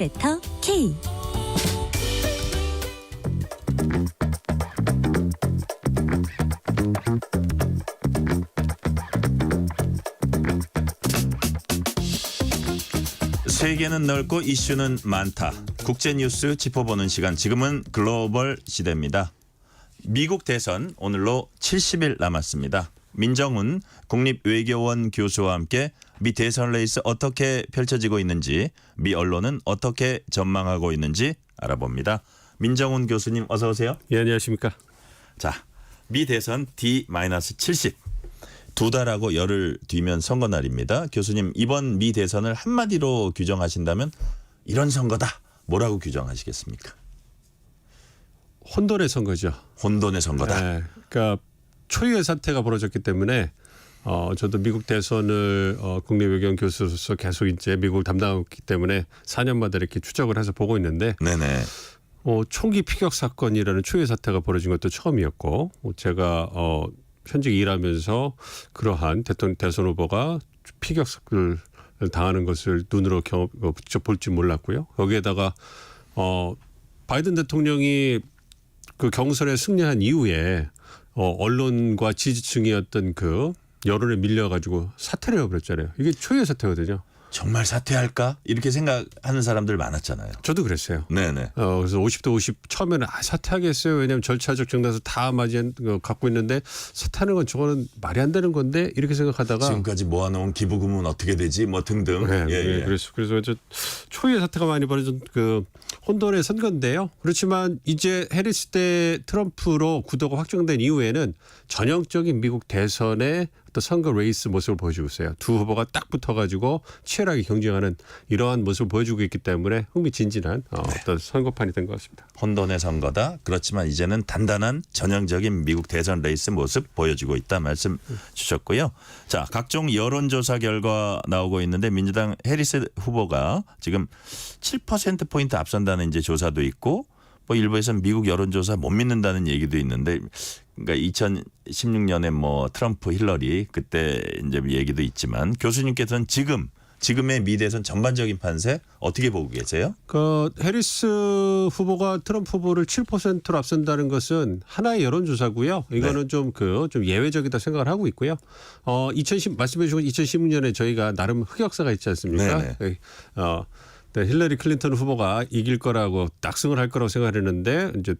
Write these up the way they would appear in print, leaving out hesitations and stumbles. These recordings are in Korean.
베터 K. 세계는 넓고 이슈는 많다. 국제뉴스 짚어보는 시간. 지금은 글로벌 시대입니다. 미국 대선 오늘로 70일 남았습니다. 민정훈 국립외교원 교수와 함께 미 대선 레이스 어떻게 펼쳐지고 있는지, 미 언론은 어떻게 전망하고 있는지 알아봅니다. 민정훈 교수님 어서 오세요. 예, 안녕하십니까. 자, 미 대선 D-70. 두 달하고 열흘 뒤면 선거 날입니다. 교수님, 이번 미 대선을 한마디로 규정하신다면 이런 선거다. 뭐라고 규정하시겠습니까? 혼돈의 선거죠. 혼돈의 선거다. 네, 그러니까 초유의 사태가 벌어졌기 때문에 저도 미국 대선을 국내외교원 교수로서 계속 이제 미국을 담당했기 때문에 4년마다 이렇게 추적을 해서 보고 있는데 네네. 총기 피격 사건이라는 초유의 사태가 벌어진 것도 처음이었고, 제가 현직 일하면서 그러한 대선 후보가 피격 사건을 당하는 것을 눈으로 직접 볼 줄 몰랐고요. 거기에다가 바이든 대통령이 그 경선에 승리한 이후에 언론과 지지층이었던 그 여론에 밀려가지고 사퇴를 해버렸잖아요. 이게 초유의 사태거든요. 정말 사퇴할까? 이렇게 생각하는 사람들 많았잖아요. 저도 그랬어요. 네네. 그래서 50대 50 처음에는 사퇴하겠어요. 왜냐하면 절차적 정당에서 다 갖고 있는데 사퇴하는 건 저거는 말이 안 되는 건데 이렇게 생각하다가 지금까지 모아놓은 기부금은 어떻게 되지? 뭐 등등. 네, 예. 그래서 저 초유의 사태가 많이 벌어진 그 혼돈의 선거인데요. 그렇지만 이제 해리스 대 트럼프로 구도가 확정된 이후에는 전형적인 미국 대선의 어떤 선거 레이스 모습을 보여주고 있어요. 두 후보가 딱 붙어가지고 치열하게 경쟁하는 이러한 모습을 보여주고 있기 때문에 흥미진진한 어떤 선거판이 된 것 같습니다. 혼돈의 선거다. 그렇지만 이제는 단단한 전형적인 미국 대선 레이스 모습 보여주고 있다 말씀 주셨고요. 자, 각종 여론조사 결과 나오고 있는데 민주당 해리스 후보가 지금 7%포인트 앞선다는 이제 조사도 있고, 뭐 일부에서는 미국 여론조사 못 믿는다는 얘기도 있는데, 그러니까 2016년에 뭐 트럼프 힐러리 그때 이제 얘기도 있지만, 교수님께서는 지금의 미 대선 전반적인 판세 어떻게 보고 계세요? 그 해리스 후보가 트럼프 후보를 7%로 앞선다는 것은 하나의 여론조사고요. 이거는 좀 예외적이다 생각을 하고 있고요. 말씀해 주신 2016년에 저희가 나름 흑역사가 있지 않습니까? 네네. 네, 힐러리 클린턴 후보가 이길 거라고 낙승을 할 거라고 생각했는데 이제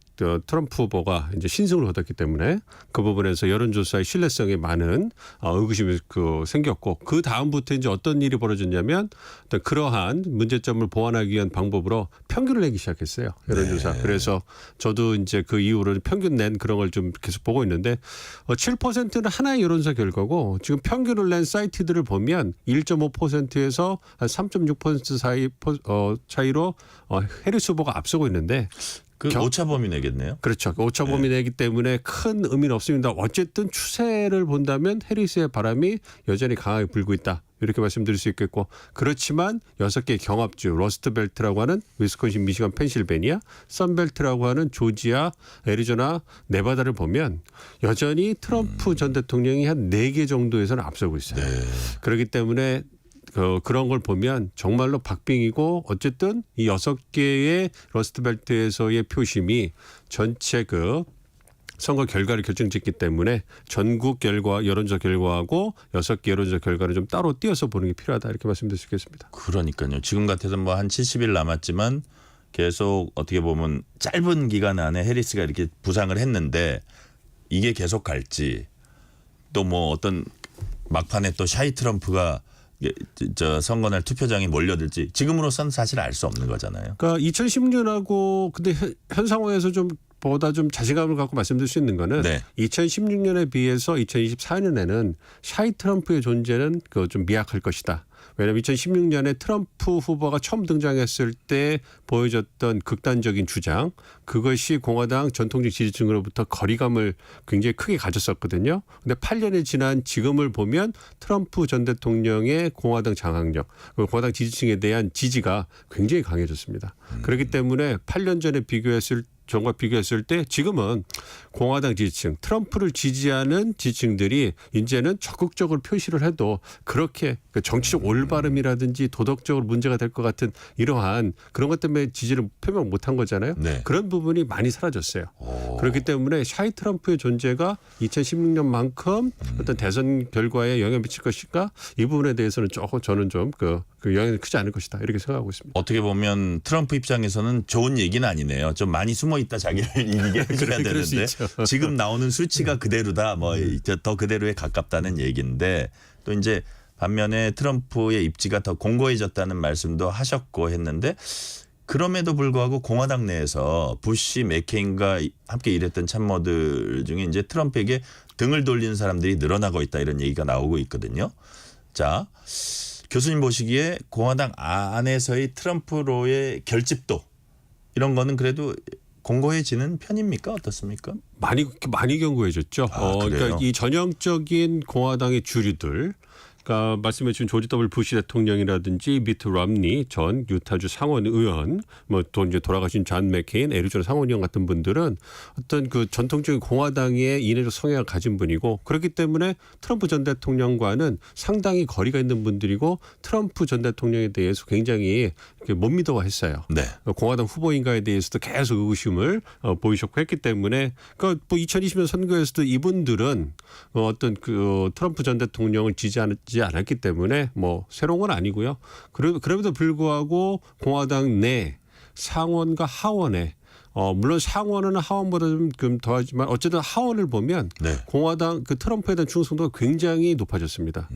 트럼프 후보가 이제 신승을 얻었기 때문에 그 부분에서 여론조사의 신뢰성에 많은 의구심이 생겼고, 그 다음부터 이제 어떤 일이 벌어졌냐면 그러한 문제점을 보완하기 위한 방법으로 평균을 내기 시작했어요. 여론조사. 네. 그래서 저도 이제 그 이후로 평균 낸 그런 걸 좀 계속 보고 있는데 7%는 하나의 여론조사 결과고, 지금 평균을 낸 사이트들을 보면 1.5%에서 한 3.6% 사이 차이로 해리스 후보가 앞서고 있는데, 그 오차 범위 내겠네요. 그렇죠. 오차 범위 내기 때문에 큰 의미는 없습니다. 어쨌든 추세를 본다면 해리스의 바람이 여전히 강하게 불고 있다, 이렇게 말씀드릴 수 있겠고, 그렇지만 6개 경합주 러스트벨트라고 하는 위스콘신, 미시간, 펜실베니아, 선벨트라고 하는 조지아, 애리조나, 네바다를 보면 여전히 트럼프 전 대통령이 한 4개 정도에서는 앞서고 있어요. 네. 그렇기 때문에 그런 걸 보면 정말로 박빙이고, 어쨌든 이 6개의 러스트벨트에서의 표심이 전체 그 선거 결과를 결정짓기 때문에 전국 결과, 여론조사 결과하고 6개 여론조사 결과를 좀 따로 띄어서 보는 게 필요하다, 이렇게 말씀드릴 수 있겠습니다. 그러니까요. 지금 같아서는 뭐 한 70일 남았지만 계속 어떻게 보면 짧은 기간 안에 해리스가 이렇게 부상을 했는데 이게 계속 갈지, 또 뭐 어떤 막판에 또 샤이 트럼프가 선거날 투표장에 몰려들지 지금으로서는 사실 알 수 없는 거잖아요. 그러니까 2016년하고 근데 현 상황에서 좀 보다 좀 자신감을 갖고 말씀드릴 수 있는 거는 2016년에 비해서 2024년에는 샤이 트럼프의 존재는 좀 미약할 것이다. 왜냐하면 2016년에 트럼프 후보가 처음 등장했을 때 보여줬던 극단적인 주장, 그것이 공화당 전통적 지지층으로부터 거리감을 굉장히 크게 가졌었거든요. 근데 8년이 지난 지금을 보면 트럼프 전 대통령의 공화당 장악력, 공화당 지지층에 대한 지지가 굉장히 강해졌습니다. 그렇기 때문에 8년 전에 비교했을 전과 비교했을 때 지금은 공화당 지지층, 트럼프를 지지하는 지지층들이 이제는 적극적으로 표시를 해도 그렇게 정치적 올바름이라든지 도덕적으로 문제가 될 것 같은 이러한 그런 것 때문에 지지를 표명 못한 거잖아요. 네. 그런 부분이 많이 사라졌어요. 그렇기 때문에 샤이 트럼프의 존재가 2016년만큼 어떤 대선 결과에 영향을 미칠 것인가 이 부분에 대해서는 조금 저는 좀 그 영향이 크지 않을 것이다 이렇게 생각하고 있습니다. 어떻게 보면 트럼프 입장에서는 좋은 얘기는 아니네요. 좀 많이 숨어 있다 자기를 이기게 해줘야 그럴 수 되는데 있죠. 지금 나오는 수치가 그대로다. 뭐 더 그대로에 가깝다는 얘기인데 또 이제 반면에 트럼프의 입지가 더 공고해졌다는 말씀도 하셨고 했는데 그럼에도 불구하고 공화당 내에서 부시, 맥케인과 함께 일했던 참모들 중에 이제 트럼프에게 등을 돌리는 사람들이 늘어나고 있다 이런 얘기가 나오고 있거든요. 자, 교수님 보시기에 공화당 안에서의 트럼프로의 결집도 이런 거는 그래도 공고해지는 편입니까? 어떻습니까? 많이 견고해졌죠. 그러니까 이 전형적인 공화당의 주류들, 그러니까 말씀해 주신 조지 더블 부시 대통령이라든지 미트 럼니 전 유타주 상원 의원, 뭐 또 이제 돌아가신 존 맥케인 애리조나 상원 의원 같은 분들은 어떤 그 전통적인 공화당의 인해적 성향을 가진 분이고 그렇기 때문에 트럼프 전 대통령과는 상당히 거리가 있는 분들이고 트럼프 전 대통령에 대해서 굉장히 이렇게 못 믿어했어요. 네. 공화당 후보인가에 대해서도 계속 의구심을 보이셨고 했기 때문에 그러니까 뭐 2020년 선거에서도 이분들은 어떤 그 트럼프 전 대통령을 지지하지 않았기 때문에 뭐 새로운 건 아니고요. 그럼에도 불구하고 공화당 내 상원과 하원에 물론 상원은 하원보다 좀 더하지만 어쨌든 하원을 보면 네. 공화당 그 트럼프에 대한 충성도가 굉장히 높아졌습니다.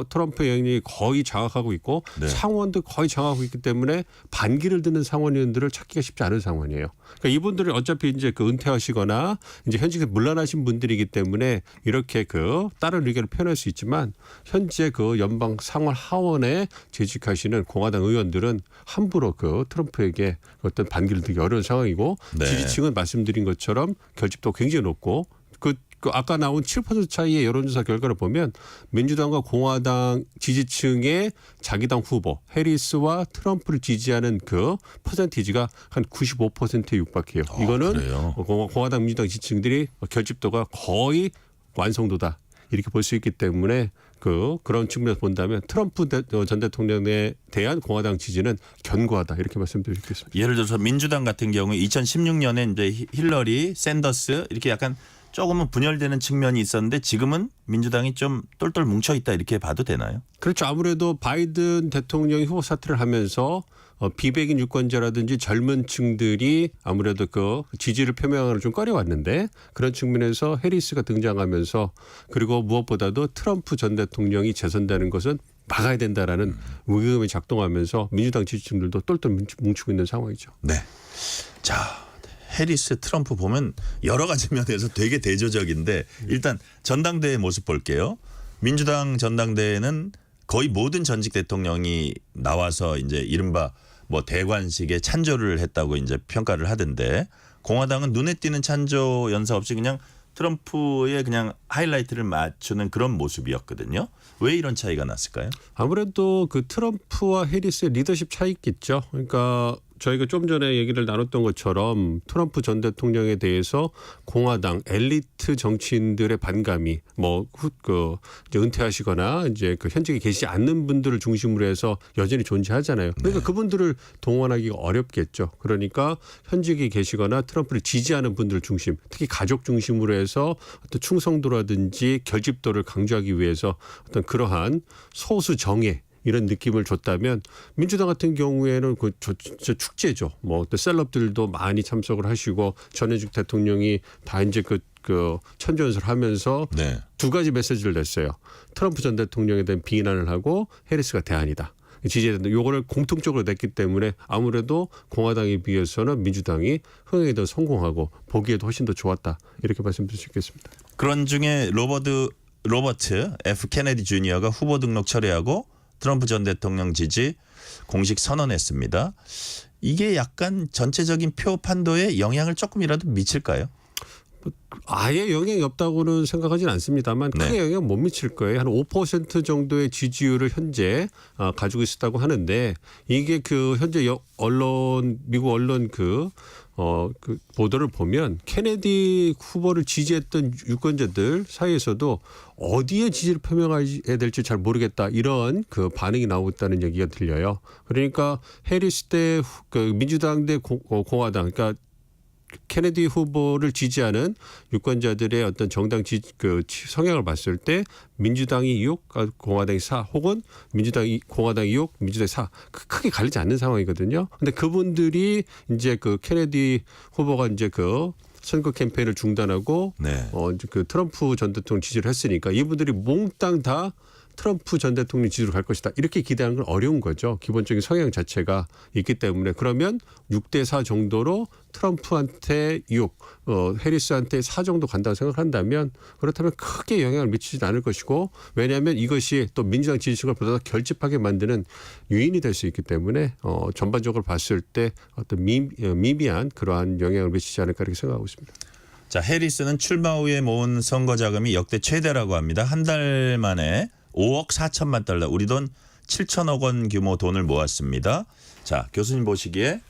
트럼프의 영향력이 거의 장악하고 있고 네. 상원도 거의 장악하고 있기 때문에 반기를 듣는 상원의원들을 찾기가 쉽지 않은 상황이에요. 그러니까 이분들은 어차피 이제 그 은퇴하시거나 이제 현직에 물러나신 분들이기 때문에 이렇게 그 다른 의견을 표현할 수 있지만 현재 그 연방 상원 하원에 재직하시는 공화당 의원들은 함부로 그 트럼프에게 어떤 반기를 듣기 어려운 상황이고 네. 지지층은 말씀드린 것처럼 결집도 굉장히 높고 그 아까 나온 7% 차이의 여론조사 결과를 보면 민주당과 공화당 지지층의 자기당 후보 해리스와 트럼프를 지지하는 그 퍼센티지가 한 95%에 육박해요. 이거는 그래요? 공화당 민주당 지지층들이 결집도가 거의 완성도다 이렇게 볼 수 있기 때문에 그런 측면에서 본다면 트럼프 전 대통령에 대한 공화당 지지는 견고하다 이렇게 말씀드릴 수 있겠습니다. 예를 들어서 민주당 같은 경우 2016년에 이제 힐러리, 샌더스 이렇게 약간 조금은 분열되는 측면이 있었는데 지금은 민주당이 좀 똘똘 뭉쳐 있다 이렇게 봐도 되나요? 그렇죠. 아무래도 바이든 대통령이 후보 사퇴를 하면서 비백인 유권자라든지 젊은 층들이 아무래도 그 지지를 표명하는 좀 꺼려왔는데 그런 측면에서 해리스가 등장하면서 그리고 무엇보다도 트럼프 전 대통령이 재선되는 것은 막아야 된다라는 의금이 작동하면서 민주당 지지층들도 똘똘 뭉치고 있는 상황이죠. 네. 자, 해리스, 트럼프 보면 여러 가지 면에서 되게 대조적인데 일단 전당대회 모습 볼게요. 민주당 전당대회는 거의 모든 전직 대통령이 나와서 이제 이른바 뭐 대관식에 찬조를 했다고 이제 평가를 하던데 공화당은 눈에 띄는 찬조 연사 없이 그냥 트럼프의 그냥 하이라이트를 맞추는 그런 모습이었거든요. 왜 이런 차이가 났을까요? 아무래도 그 트럼프와 해리스의 리더십 차이겠죠. 그러니까 저희가 좀 전에 얘기를 나눴던 것처럼 트럼프 전 대통령에 대해서 공화당 엘리트 정치인들의 반감이 이제 은퇴하시거나 이제 그 현직에 계시지 않는 분들을 중심으로 해서 여전히 존재하잖아요. 그러니까 네. 그분들을 동원하기가 어렵겠죠. 그러니까 현직에 계시거나 트럼프를 지지하는 분들 중심, 특히 가족 중심으로 해서 어떤 충성도라든지 결집도를 강조하기 위해서 어떤 그러한 소수 정예 이런 느낌을 줬다면 민주당 같은 경우에는 그 축제죠. 뭐 또 셀럽들도 많이 참석을 하시고 전현직 대통령이 다 이제 그 천주연설 하면서 네. 두 가지 메시지를 냈어요. 트럼프 전 대통령에 대한 비난을 하고 해리스가 대안이다. 지지에 대한 요거를 공통적으로 냈기 때문에 아무래도 공화당에 비해서는 민주당이 흥행에 더 성공하고 보기에도 훨씬 더 좋았다. 이렇게 말씀드릴 수 있겠습니다. 그런 중에 로버트 F 케네디 주니어가 후보 등록 철회하고 트럼프 전 대통령 지지 공식 선언했습니다. 이게 약간 전체적인 표 판도에 영향을 조금이라도 미칠까요? 아예 영향이 없다고는 생각하지는 않습니다만 크게 네. 영향 못 미칠 거예요. 한 5% 정도의 지지율을 현재 가지고 있었다고 하는데 이게 그 현재 미국 언론 그 보도를 보면 케네디 후보를 지지했던 유권자들 사이에서도 어디에 지지를 표명해야 될지 잘 모르겠다 이런 그 반응이 나오고 있다는 얘기가 들려요. 그러니까 해리스 대 그 민주당 대 공화당 그러니까 케네디 후보를 지지하는 유권자들의 어떤 정당 성향을 봤을 때 민주당이 6, 공화당이 4 혹은 공화당이 6, 민주당이 4 크게 갈리지 않는 상황이거든요. 근데 그분들이 이제 그 케네디 후보가 이제 그 선거 캠페인을 중단하고 네. 이제 그 트럼프 전 대통령 지지를 했으니까 이분들이 몽땅 다 트럼프 전 대통령 지지로 갈 것이다. 이렇게 기대하는 건 어려운 거죠. 기본적인 성향 자체가 있기 때문에 그러면 6대 4 정도로 트럼프한테 6, 해리스한테 4 정도 간다고 생각한다면 그렇다면 크게 영향을 미치지 않을 것이고 왜냐하면 이것이 또 민주당 지지층을 보다 더 결집하게 만드는 요인이 될 수 있기 때문에 전반적으로 봤을 때 어떤 미미한 그러한 영향을 미치지 않을까 이렇게 생각하고 있습니다. 자, 해리스는 출마 후에 모은 선거 자금이 역대 최대라고 합니다. 한 달 만에 5억 4천만 달러, 우리 돈 7천억 원 규모 돈을 모았습니다. 자, 교수님 보시기에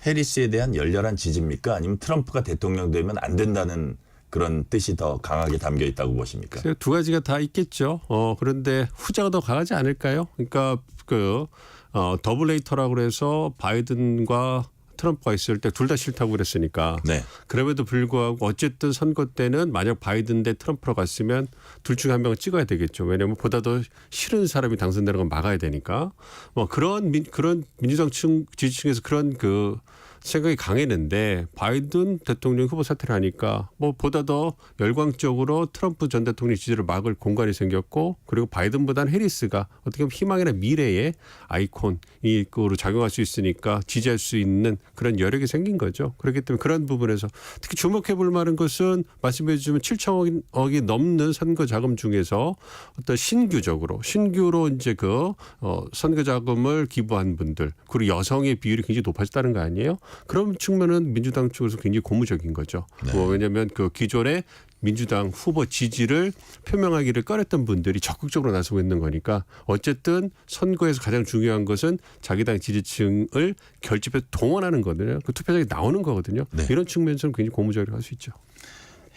해리스에 대한 열렬한 지지입니까? 아니면 트럼프가 대통령 되면 안 된다는 그런 뜻이 더 강하게 담겨 있다고 보십니까? 두 가지가 다 있겠죠. 그런데 후자가 더 강하지 않을까요? 그러니까 더블 레이터라고 그래서 바이든과 트럼프가 있을 때 둘 다 싫다고 그랬으니까 네. 그럼에도 불구하고 어쨌든 선거 때는 만약 바이든 대 트럼프로 갔으면 둘 중에 한 명을 찍어야 되겠죠. 왜냐하면 보다 더 싫은 사람이 당선되는 건 막아야 되니까 그런 민주당 지지층에서 그런 그 생각이 강했는데 바이든 대통령 후보 사퇴를 하니까 보다 더 열광적으로 트럼프 전 대통령 지지를 막을 공간이 생겼고 그리고 바이든보다는 해리스가 어떻게 보면 희망이나 미래의 아이콘으로 작용할 수 있으니까 지지할 수 있는 그런 여력이 생긴 거죠. 그렇기 때문에 그런 부분에서 특히 주목해 볼 만한 것은 말씀해 주시면 7천억이 넘는 선거 자금 중에서 어떤 신규로 이제 선거 자금을 기부한 분들 그리고 여성의 비율이 굉장히 높아졌다는 거 아니에요? 그런 측면은 민주당 쪽에서 굉장히 고무적인 거죠. 네. 왜냐하면 그 기존에 민주당 후보 지지를 표명하기를 꺼렸던 분들이 적극적으로 나서고 있는 거니까 어쨌든 선거에서 가장 중요한 것은 자기 당 지지층을 결집해서 동원하는 거거든요. 그 투표장에 나오는 거거든요. 네. 이런 측면에서는 굉장히 고무적이라고 할 수 있죠.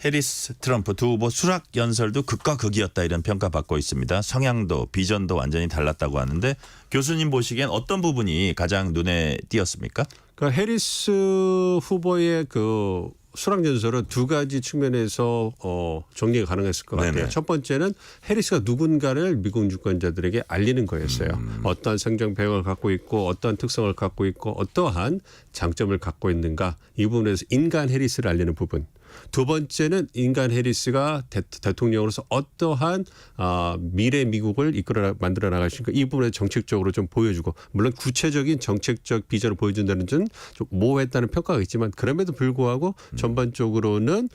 해리스, 트럼프 두 후보 수락 연설도 극과 극이었다 이런 평가받고 있습니다. 성향도 비전도 완전히 달랐다고 하는데 교수님 보시기엔 어떤 부분이 가장 눈에 띄었습니까? 그러니까 해리스 후보의 그 수락 연설은 두 가지 측면에서 정리가 가능했을 것 같아요. 네네. 첫 번째는 해리스가 누군가를 미국 유권자들에게 알리는 거였어요. 어떠한 성장 배경을 갖고 있고 어떠한 특성을 갖고 있고 어떠한 장점을 갖고 있는가 이 부분에서 인간 해리스를 알리는 부분. 두 번째는 인간 해리스가 대통령으로서 어떠한 미래 미국을 만들어 나갈 수 있는가 이 부분에 정책적으로 좀 보여주고 물론 구체적인 정책적 비전을 보여준다는 좀 모호했다는 평가가 있지만 그럼에도 불구하고 전반적으로는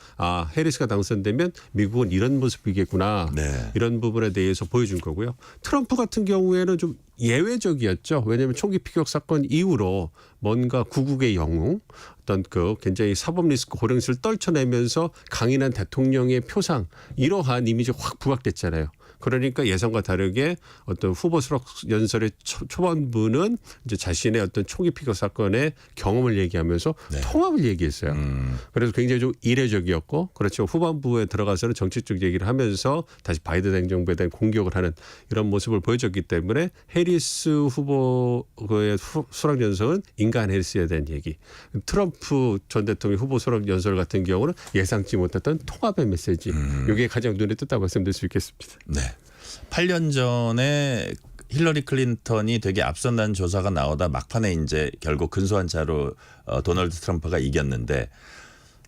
해리스가 당선되면 미국은 이런 모습이겠구나 네. 이런 부분에 대해서 보여준 거고요. 트럼프 같은 경우에는 좀 예외적이었죠. 왜냐하면 총기 피격 사건 이후로 뭔가 구국의 영웅 어떤 굉장히 사법 리스크 고령수를 떨쳐내면서 강인한 대통령의 표상 이러한 이미지가 확 부각됐잖아요. 그러니까 예상과 다르게 어떤 후보 수락 연설의 초반부는 이제 자신의 어떤 총기 피격 사건의 경험을 얘기하면서 네. 통합을 얘기했어요. 그래서 굉장히 좀 이례적이었고 그렇죠. 후반부에 들어가서는 정책적 얘기를 하면서 다시 바이든 행정부에 대한 공격을 하는 이런 모습을 보여줬기 때문에 해리스 후보의 수락 연설은 인간 해리스에 대한 얘기. 트럼프 전 대통령 후보 수락 연설 같은 경우는 예상치 못했던 통합의 메시지. 이게 가장 눈에 띄었다고 말씀드릴 수 있겠습니다. 네. 8년 전에 힐러리 클린턴이 되게 앞선다는 조사가 나오다 막판에 이제 결국 근소한 차로 도널드 트럼프가 이겼는데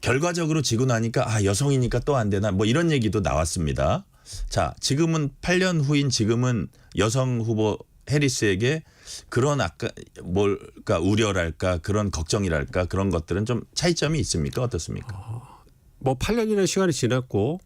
결과적으로 지고 나니까 여성이니까 또 안 되나 뭐 이런 얘기도 나왔습니다. 자, 지금은 8년 후인 지금은 여성 후보 해리스에게 그런 우려랄까 그런 걱정이랄까 그런 것들은 좀 차이점이 있습니까? 어떻습니까? 뭐 8년이라는 시간이 지났고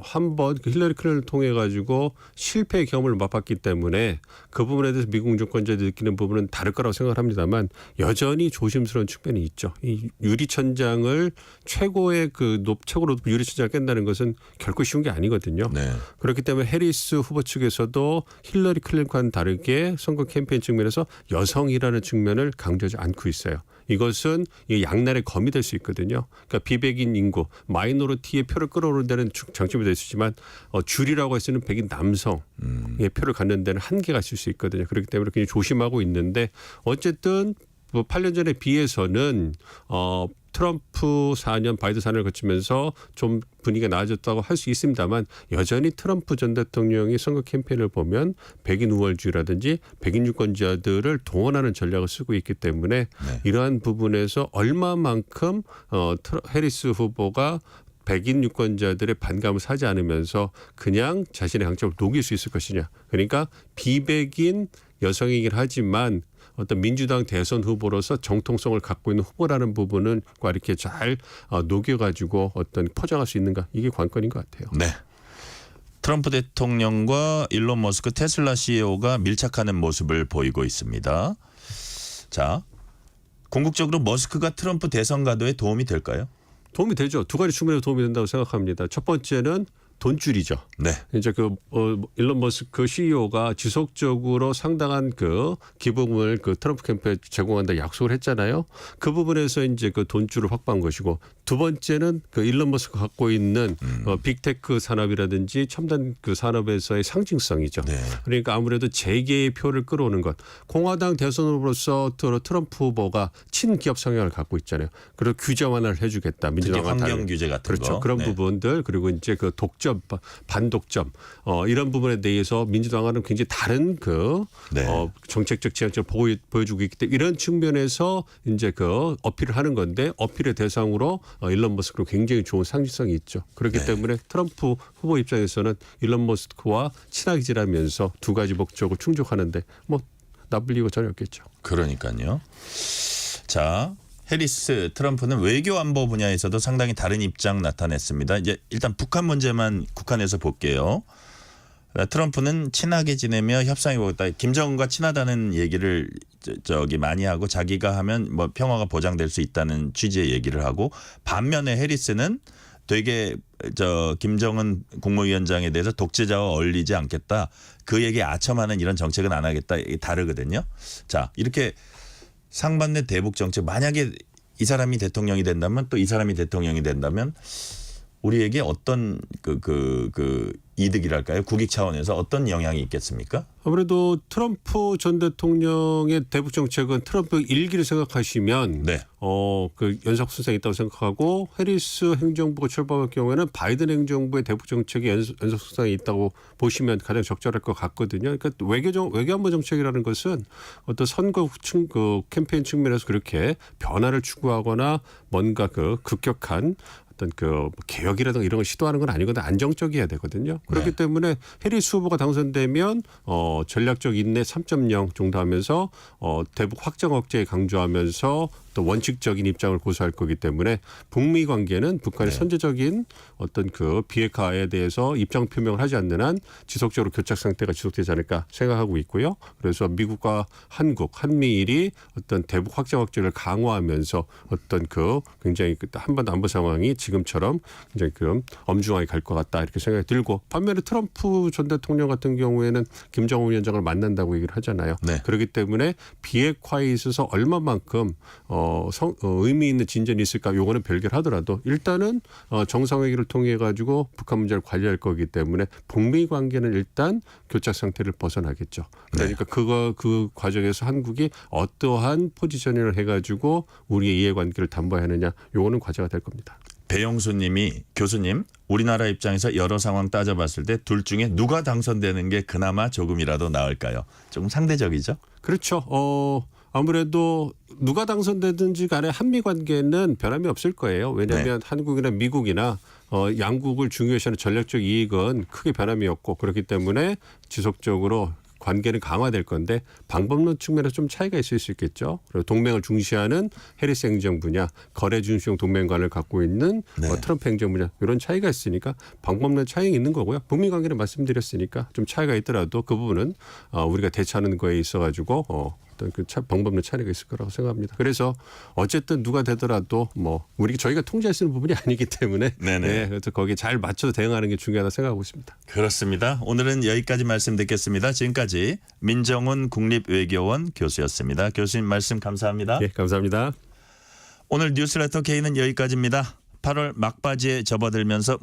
한번 그 힐러리 클린턴을 통해 가지고 실패의 경험을 맛봤기 때문에 그 부분에 대해서 미국 유권자들이 느끼는 부분은 다를 거라고 생각합니다만 여전히 조심스러운 측면이 있죠. 이 유리천장을 최고의 최고로 높은 유리천장을 깬다는 것은 결코 쉬운 게 아니거든요. 네. 그렇기 때문에 해리스 후보 측에서도 힐러리 클린턴과는 다르게 선거 캠페인 측면에서 여성이라는 측면을 강조하지 않고 있어요. 이것은 양날의 검이 될 수 있거든요. 그러니까 비백인 인구, 마이너리티의 표를 끌어오는 데는 장점이 될 수 있지만 줄이라고 할 수 있는 백인 남성의 표를 갖는 데는 한계가 있을 수 있거든요. 그렇기 때문에 굉장히 조심하고 있는데 어쨌든 뭐 8년 전에 비해서는 트럼프 4년 바이든 4년을 거치면서 좀 분위기가 나아졌다고 할 수 있습니다만 여전히 트럼프 전 대통령이 선거 캠페인을 보면 백인 우월주의라든지 백인 유권자들을 동원하는 전략을 쓰고 있기 때문에 이러한 부분에서 얼마만큼 해리스 후보가 백인 유권자들의 반감을 사지 않으면서 그냥 자신의 강점을 녹일 수 있을 것이냐. 그러니까 비백인 여성이긴 하지만 어떤 민주당 대선 후보로서 정통성을 갖고 있는 후보라는 부분은 이렇게 잘 녹여가지고 어떤 포장할 수 있는가 이게 관건인 것 같아요. 네. 트럼프 대통령과 일론 머스크 테슬라 CEO가 밀착하는 모습을 보이고 있습니다. 자, 궁극적으로 머스크가 트럼프 대선 가도에 도움이 될까요? 도움이 되죠. 두 가지 측면에서 도움이 된다고 생각합니다. 첫 번째는 돈줄이죠. 네. 이제 일론 머스크 CEO가 지속적으로 상당한 기부금을 트럼프 캠프에 제공한다 약속을 했잖아요. 그 부분에서 이제 돈줄을 확보한 것이고 두 번째는 일론 머스크가 갖고 있는 빅테크 산업이라든지 첨단 산업에서의 상징성이죠. 네. 그러니까 아무래도 재계의 표를 끌어오는 것. 공화당 대선 후보로서 트럼프 후보가 친기업 성향을 갖고 있잖아요. 그리고 규제 완화를 해주겠다. 민주당과 환경 규제 같은 그렇죠. 거. 그런 네. 부분들 그리고 이제 독점 반독점 이런 부분에 대해서 민주당과는 굉장히 다른 네. 정책적 지향점을 보여주고 있기 때문에 이런 측면에서 이제 어필을 하는 건데 어필의 대상으로 일론 머스크는 굉장히 좋은 상징성이 있죠. 그렇기 때문에 트럼프 후보 입장에서는 일론 머스크와 친하게 지내면서 두 가지 목적을 충족하는데 뭐 나쁠 이유가 전혀 없겠죠. 그러니까요. 자. 해리스 트럼프는 외교 안보 분야에서도 상당히 다른 입장 나타냈습니다. 이제 일단 북한 문제만 국한해서 볼게요. 트럼프는 친하게 지내며 협상해 보겠다. 김정은과 친하다는 얘기를 많이 하고 자기가 하면 뭐 평화가 보장될 수 있다는 취지의 얘기를 하고 반면에 해리스는 되게 김정은 국무위원장에 대해서 독재자와 어울리지 않겠다. 그 얘기에 아첨하는 이런 정책은 안 하겠다. 이게 다르거든요. 자, 이렇게 상반된 대북 정책 만약에 이 사람이 대통령이 된다면 또 이 사람이 대통령이 된다면 우리에게 어떤 이득이랄까요? 국익 차원에서 어떤 영향이 있겠습니까? 아무래도 트럼프 전 대통령의 대북 정책은 트럼프 일기를 생각하시면 네. 연속 순서가 있다고 생각하고 해리스 행정부가 출범할 경우에는 바이든 행정부의 대북 정책이 연속 순서가 있다고 보시면 가장 적절할 것 같거든요. 그러니까 외교안보 정책이라는 것은 어떤 선거 캠페인 측면에서 그렇게 변화를 추구하거나 뭔가 급격한 어떤 개혁이라든가 이런 걸 시도하는 건 아니거든. 안정적이어야 되거든요. 그렇기 때문에 해리스 후보가 당선되면 전략적 인내 3.0 정도 하면서 대북 확장 억제에 강조하면서 또 원칙적인 입장을 고수할 거기 때문에 북미 관계는 북한의 선제적인 어떤 비핵화에 대해서 입장 표명을 하지 않는 한 지속적으로 교착 상태가 지속되지 않을까 생각하고 있고요. 그래서 미국과 한미일이 어떤 대북 확장 억제를 강화하면서 어떤 굉장히 한반도 안보 상황이 지금처럼 굉장히 엄중하게 갈 것 같다 이렇게 생각이 들고 반면에 트럼프 전 대통령 같은 경우에는 김정은 위원장을 만난다고 얘기를 하잖아요. 네. 그렇기 때문에 비핵화에 있어서 얼마만큼 의미 있는 진전이 있을까 요거는 별개를 하더라도 일단은 정상회의를 통해 가지고 북한 문제를 관리할 거기 때문에 북미 관계는 일단 교착 상태를 벗어나겠죠. 그러니까 그 과정에서 한국이 어떠한 포지셔닝을 해가지고 우리의 이해관계를 담보하느냐 요거는 과제가 될 겁니다. 배영수 님이 교수님 우리나라 입장에서 여러 상황 따져봤을 때 둘 중에 누가 당선되는 게 그나마 조금이라도 나을까요? 조금 상대적이죠. 그렇죠. 아무래도 누가 당선되든지 간에 한미 관계는 변함이 없을 거예요. 왜냐하면 한국이나 미국이나 양국을 중요시하는 전략적 이익은 크게 변함이 없고 그렇기 때문에 지속적으로 관계는 강화될 건데 방법론 측면에서 좀 차이가 있을 수 있겠죠. 그리고 동맹을 중시하는 해리스 행정부냐 거래 준수형 동맹관을 갖고 있는 트럼프 행정부냐 이런 차이가 있으니까 방법론 차이가 있는 거고요. 북미 관계를 말씀드렸으니까 좀 차이가 있더라도 그 부분은 우리가 대처하는 거에 있어가지고 어떤 그 방법론 차이가 있을 거라고 생각합니다. 그래서 어쨌든 누가 되더라도 뭐 저희가 통제할 수 있는 부분이 아니기 때문에 그래서 거기에 잘 맞춰서 대응하는 게 중요하다 생각하고 있습니다. 그렇습니다. 오늘은 여기까지 말씀 듣겠습니다. 지금까지 민정훈 국립외교원 교수였습니다. 교수님 말씀 감사합니다. 예, 감사합니다. 오늘 뉴스레터 K는 여기까지입니다. 8월 막바지에 접어들면서